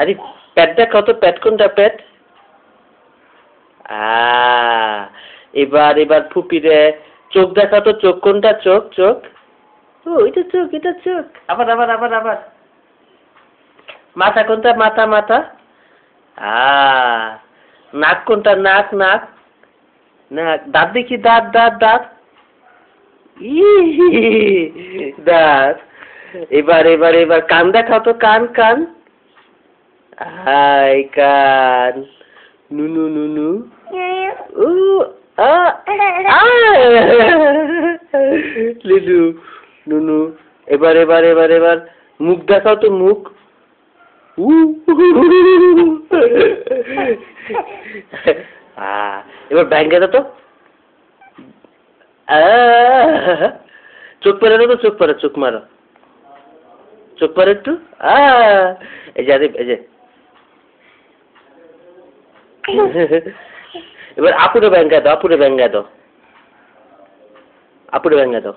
আরে প্যাটটা কত, প্যাট কোনটা প্যাট? এবার এবার ফুপিরে চোখ দেখা তো, চোখ কোনটা, চোখ চোখ? ও এটা চোখ, এটা চোখ। আবার আবার আবার আবার। মাথা কোনটা, মাথা মাথা? নাক কোনটা, নাক নাক? নাক। দাঁত দেখি, দাঁত দাঁত দাঁত। দাঁত। এবার এবার এবার কান দেখাও তো, কান কান। হাই কান। নুনু নুনু। উ আ আ লিলু নুনু। এবার এবার এবার এবার মুখ দেখাও তো, মুখ। এবার ব্যাঙ্গে দাও তো। চোখ পরে দাও তো, চোখ পরে, চোখ মারো, চোখ পরে একটু। এই যে এই যে। এবার আপুরে ব্যাঙ্গা দাও, আপুরে ব্যাঙ্গা দাও, আপুরে ব্যাঙ্গা দাও।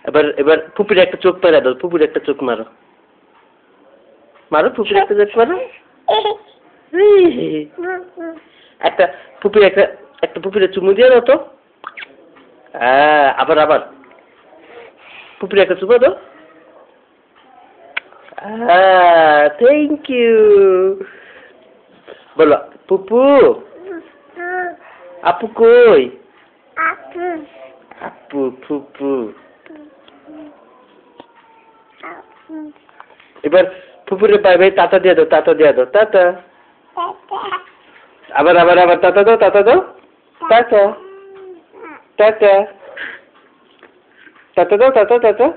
এবার এবার ফুপির একটা চোখ পেরা দাও, ফুপির একটা চোখ মারো, মারো ফুপির একটা চোখ মারো। একটা ফুপির একটা একটা ফুপির চুমু দিয়ে দাও তো। আবার আবার ফুপির একটা চুমু দাও। Thank you. বলো পুপু। আপু কই? আপু ফুপু। এবার ফুপুরে বাই বাই টাটা দিয়ে দাও, টাটা দিয়ে দাও, টাটা। আবার আবার আবার টাটা দাও, টাটা দাও, টাটা টাটা টাটা দাও, টাটা টাটা।